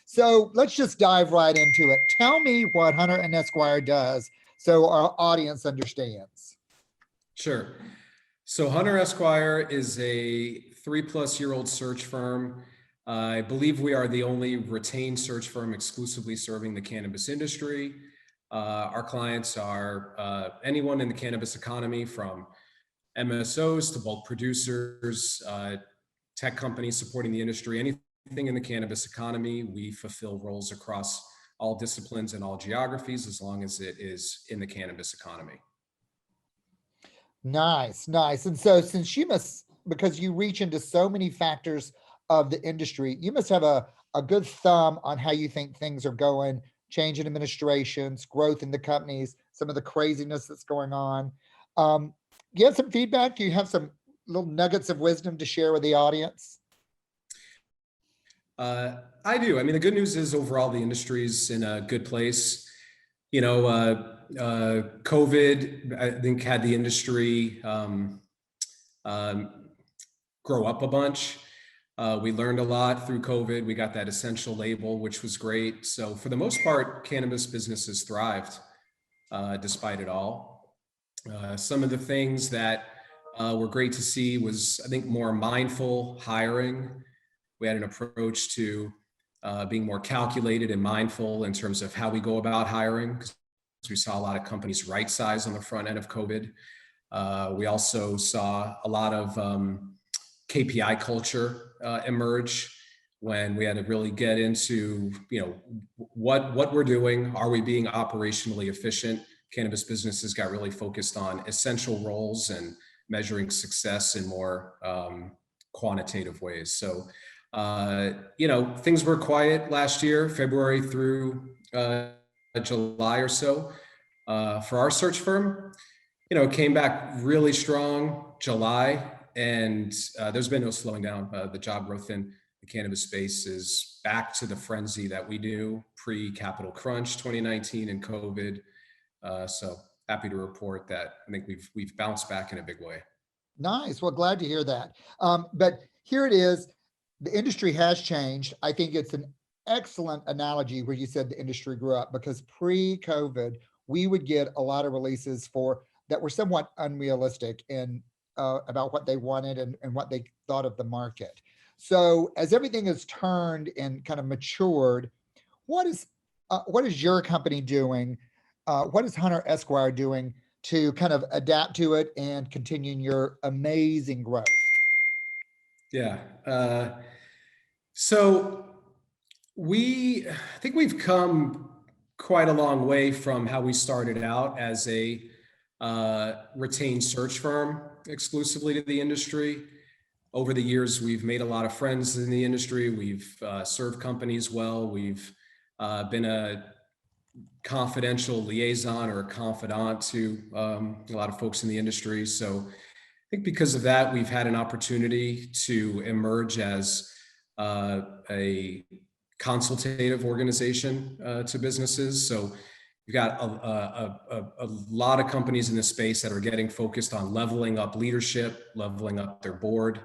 So let's just dive right into it. Tell me what Hunter and Esquire does so our audience understands. Sure. So Hunter Esquire is a 3+ year-old search firm. I believe we are the only retained search firm exclusively serving the cannabis industry. Our clients are anyone in the cannabis economy, from MSOs to bulk producers, tech companies supporting the industry, anything in the cannabis economy. We fulfill roles across all disciplines and all geographies, as long as it is in the cannabis economy. Nice, nice. And so since you must, because you reach into so many factors of the industry, you must have a good thumb on how you think things are going, change in administrations, growth in the companies, some of the craziness that's going on. Um, you have some feedback? Do you have some little nuggets of wisdom to share with the audience? I do. I mean, the good news is overall the industry's in a good place. COVID, I think, had the industry grow up a bunch. We learned a lot through COVID. We got that essential label, which was great. So for the most part, cannabis businesses thrived despite it all. Some of the things that were great to see was, I think, more mindful hiring. We had an approach to being more calculated and mindful in terms of how we go about hiring, because we saw a lot of companies right size on the front end of COVID. We also saw a lot of KPI culture emerge when we had to really get into, what we're doing. Are we being operationally efficient? Cannabis businesses got really focused on essential roles and measuring success in more quantitative ways. So, things were quiet last year, February through July or so. For our search firm, it came back really strong July, and there's been no slowing down. The job growth in the cannabis space is back to the frenzy that we knew pre-Capital Crunch 2019 and COVID. So happy to report that I think we've bounced back in a big way. Nice. Well, glad to hear that. But here it is. The industry has changed. I think it's an excellent analogy where you said the industry grew up, because pre-COVID, we would get a lot of releases that were somewhat unrealistic in about what they wanted and what they thought of the market. So as everything has turned and kind of matured, what is your company doing? What is Hunter Esquire doing to kind of adapt to it and continuing your amazing growth? Yeah. So I think we've come quite a long way from how we started out as a retained search firm exclusively to the industry. Over the years, we've made a lot of friends in the industry. We've served companies well. We've been a confidential liaison or a confidant to a lot of folks in the industry. So I think because of that, we've had an opportunity to emerge as a consultative organization to businesses. So we've got a lot of companies in this space that are getting focused on leveling up leadership, leveling up their board,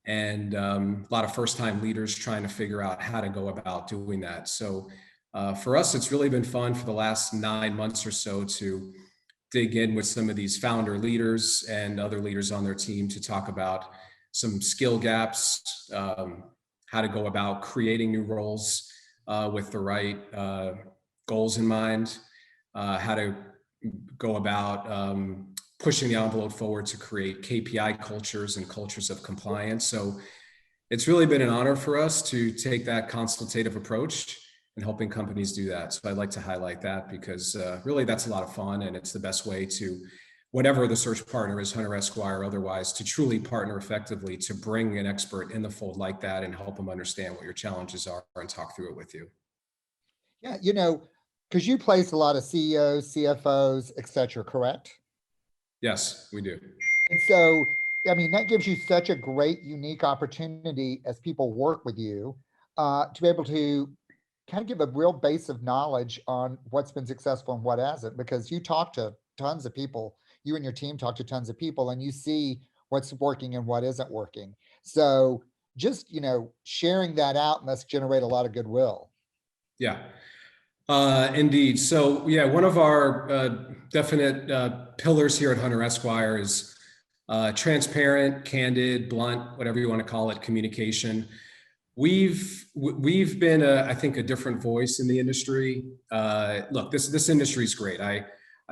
and a lot of first-time leaders trying to figure out how to go about doing that. So for us, it's really been fun for the last 9 months or so to dig in with some of these founder leaders and other leaders on their team to talk about some skill gaps, how to go about creating new roles with the right goals in mind, how to go about pushing the envelope forward to create KPI cultures and cultures of compliance. So it's really been an honor for us to take that consultative approach and helping companies do that. So I'd like to highlight that because really that's a lot of fun, and it's the best way to, whatever the search partner is, Hunter Esquire or otherwise, to truly partner effectively to bring an expert in the fold like that and help them understand what your challenges are and talk through it with you. Yeah, because you place a lot of CEOs, CFOs, et cetera, correct? Yes, we do. And so, I mean, that gives you such a great, unique opportunity as people work with you to be able to kind of give a real base of knowledge on what's been successful and what hasn't, because you talk to tons of people, you and your team talk to tons of people, and you see what's working and what isn't working. So just, sharing that out must generate a lot of goodwill. Yeah. Indeed. So yeah, one of our definite pillars here at Hunter Esquire is transparent, candid, blunt, whatever you want to call it, communication. We've been, I think, a different voice in the industry. Look, this industry is great. I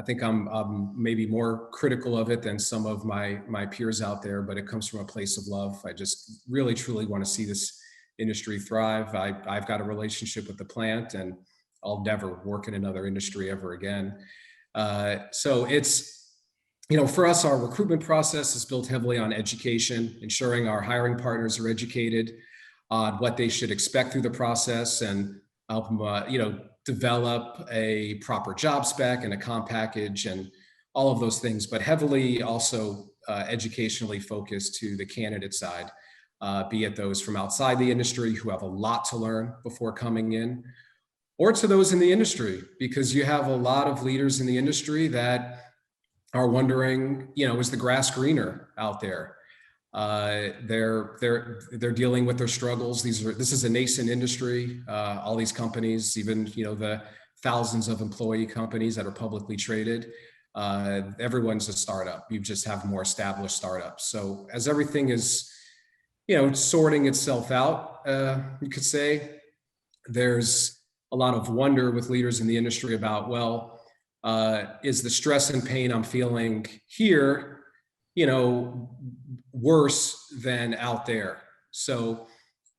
think I'm maybe more critical of it than some of my peers out there, but it comes from a place of love. I just really truly want to see this industry thrive. I've got a relationship with the plant, and I'll never work in another industry ever again. So it's, for us, our recruitment process is built heavily on education, ensuring our hiring partners are educated on what they should expect through the process, and help them, develop a proper job spec and a comp package and all of those things, but heavily also educationally focused to the candidate side, be it those from outside the industry who have a lot to learn before coming in, or to those in the industry, because you have a lot of leaders in the industry that are wondering, is the grass greener out there? They're dealing with their struggles. This is a nascent industry. All these companies, even the thousands of employee companies that are publicly traded, everyone's a startup. You just have more established startups. So as everything is, sorting itself out, you could say, there's a lot of wonder with leaders in the industry about, well, is the stress and pain I'm feeling here, worse than out there? So,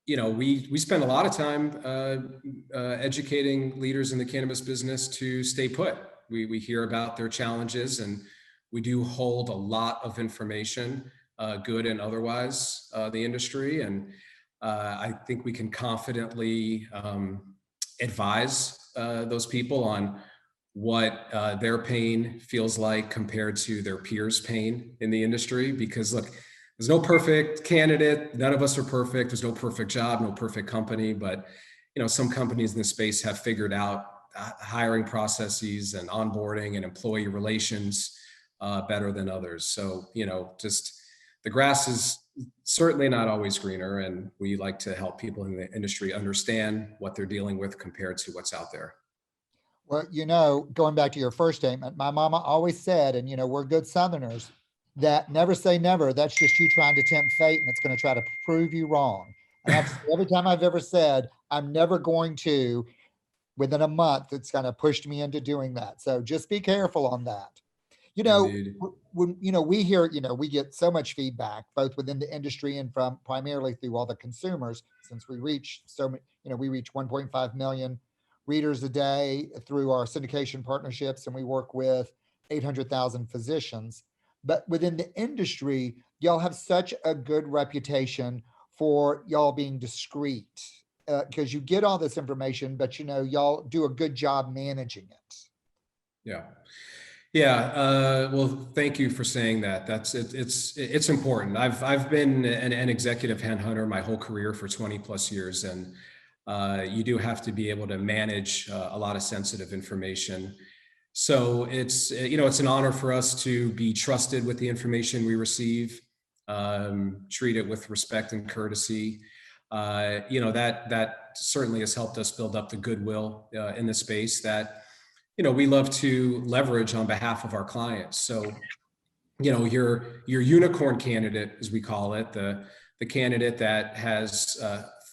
we spend a lot of time educating leaders in the cannabis business to stay put. We hear about their challenges, and we do hold a lot of information, good and otherwise, the industry. And I think we can confidently advise those people on what their pain feels like compared to their peers' pain in the industry. Because look, there's no perfect candidate. None of us are perfect. There's no perfect job, no perfect company. But, some companies in the space have figured out hiring processes and onboarding and employee relations better than others. So, just the grass is certainly not always greener. And we like to help people in the industry understand what they're dealing with compared to what's out there. Well, going back to your first statement, my mama always said, and we're good Southerners, that never say never. That's just you trying to tempt fate, and it's going to try to prove you wrong. And that's every time I've ever said, I'm never going to, within a month, it's kind of pushed me into doing that. So just be careful on that. Indeed. When we hear, we get so much feedback, both within the industry and from primarily through all the consumers, since we reach so many, we reach 1.5 million readers a day through our syndication partnerships, and we work with 800,000 physicians. But within the industry, y'all have such a good reputation for y'all being discreet, because you get all this information, but y'all do a good job managing it. Yeah. Yeah. Well, thank you for saying that. That's it. It's important. I've been an executive headhunter my whole career for 20 plus years, and you do have to be able to manage a lot of sensitive information. So it's an honor for us to be trusted with the information we receive, treat it with respect and courtesy. That certainly has helped us build up the goodwill in the space that we love to leverage on behalf of our clients. So your unicorn candidate, as we call it, the candidate that has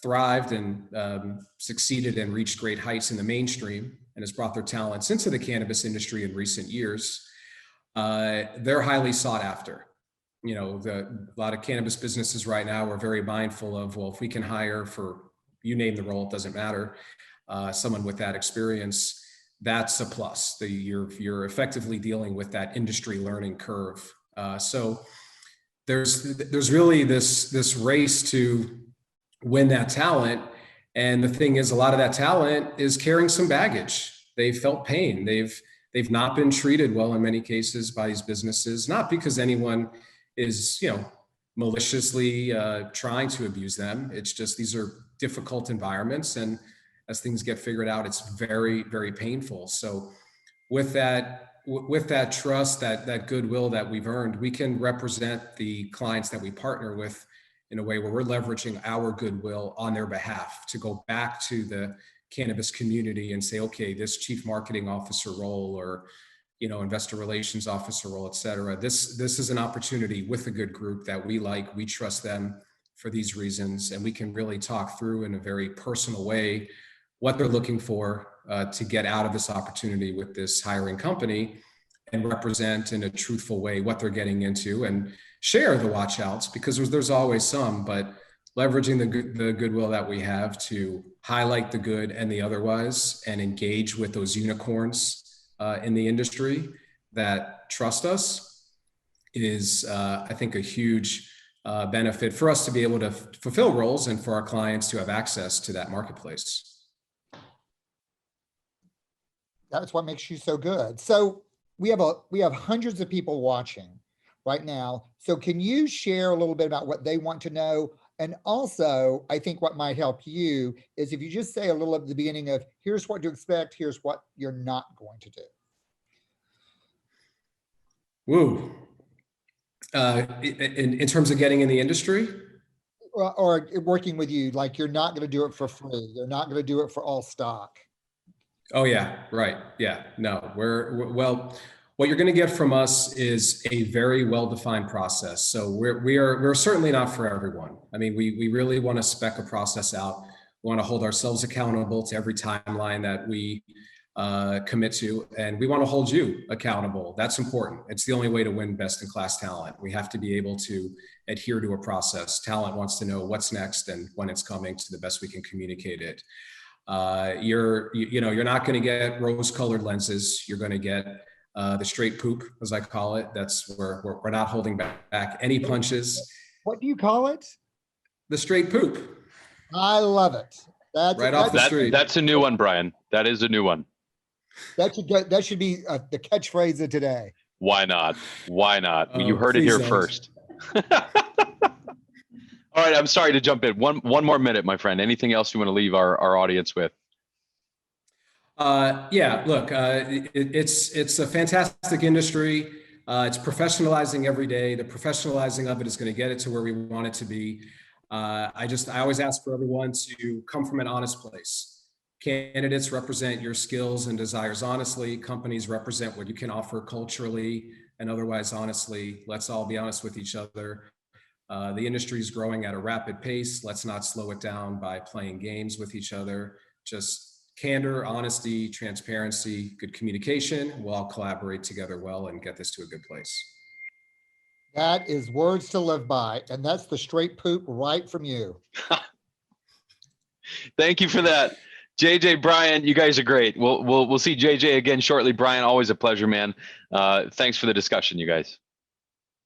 thrived and succeeded and reached great heights in the mainstream and has brought their talents into the cannabis industry in recent years, they're highly sought after. A lot of cannabis businesses right now are very mindful of, well, if we can hire for, you name the role, it doesn't matter, someone with that experience, that's a plus. You're effectively dealing with that industry learning curve. So there's really this race to win that talent. And the thing is, a lot of that talent is carrying some baggage. They've felt pain. They've not been treated well in many cases by these businesses, not because anyone is, maliciously trying to abuse them. It's just, these are difficult environments. And as things get figured out, it's very, very painful. So with that trust, that goodwill that we've earned, we can represent the clients that we partner with in a way where we're leveraging our goodwill on their behalf to go back to the cannabis community and say, okay, this chief marketing officer role or, investor relations officer role, et cetera. This is an opportunity with a good group that we like, we trust them for these reasons, and we can really talk through in a very personal way what they're looking for to get out of this opportunity with this hiring company, and represent in a truthful way what they're getting into and share the watch outs, because there's always some, but leveraging the goodwill that we have to highlight the good and the otherwise, and engage with those unicorns in the industry that trust us is, I think, a huge benefit for us to be able to fulfill roles and for our clients to have access to that marketplace. That's what makes you so good. So we have hundreds of people watching right now. So can you share a little bit about what they want to know? And also, I think what might help you is if you just say a little at the beginning of, here's what to expect, here's what you're not going to do. Woo. In terms of getting in the industry? Or working with you, like you're not going to do it for free. You're not going to do it for all stock. Oh yeah, right. Yeah, no, well, what you're going to get from us is a very well-defined process. So we're certainly not for everyone. I mean, we really want to spec a process out. We want to hold ourselves accountable to every timeline that we commit to, and we want to hold you accountable. That's important. It's the only way to win best-in-class talent. We have to be able to adhere to a process. Talent wants to know what's next and when it's coming, to the best we can communicate it. You're not going to get rose-colored lenses. You're going to get the straight poop, as I call it. That's where we're not holding back any punches. What do you call it? The straight poop. I love it. Right off the street. That's a new one, Brian. That is a new one. That should be the catchphrase of today. Why not? Why not? You heard it please here don't. first. All right, I'm sorry to jump in. One more minute, my friend. Anything else you want to leave our audience with? Yeah, look, it's a fantastic industry. It's professionalizing every day. The professionalizing of it is going to get it to where we want it to be. I always ask for everyone to come from an honest place. Candidates represent your skills and desires honestly. Companies represent what you can offer culturally and otherwise honestly. Let's all be honest with each other. The industry is growing at a rapid pace. Let's not slow it down by playing games with each other. Just candor, honesty, transparency, good communication. We'll all collaborate together well and get this to a good place. That is words to live by, and that's the straight poop right from you. Thank you for that. JJ, Brian, you guys are great. We'll see JJ again shortly. Brian, always a pleasure, man. Thanks for the discussion, you guys.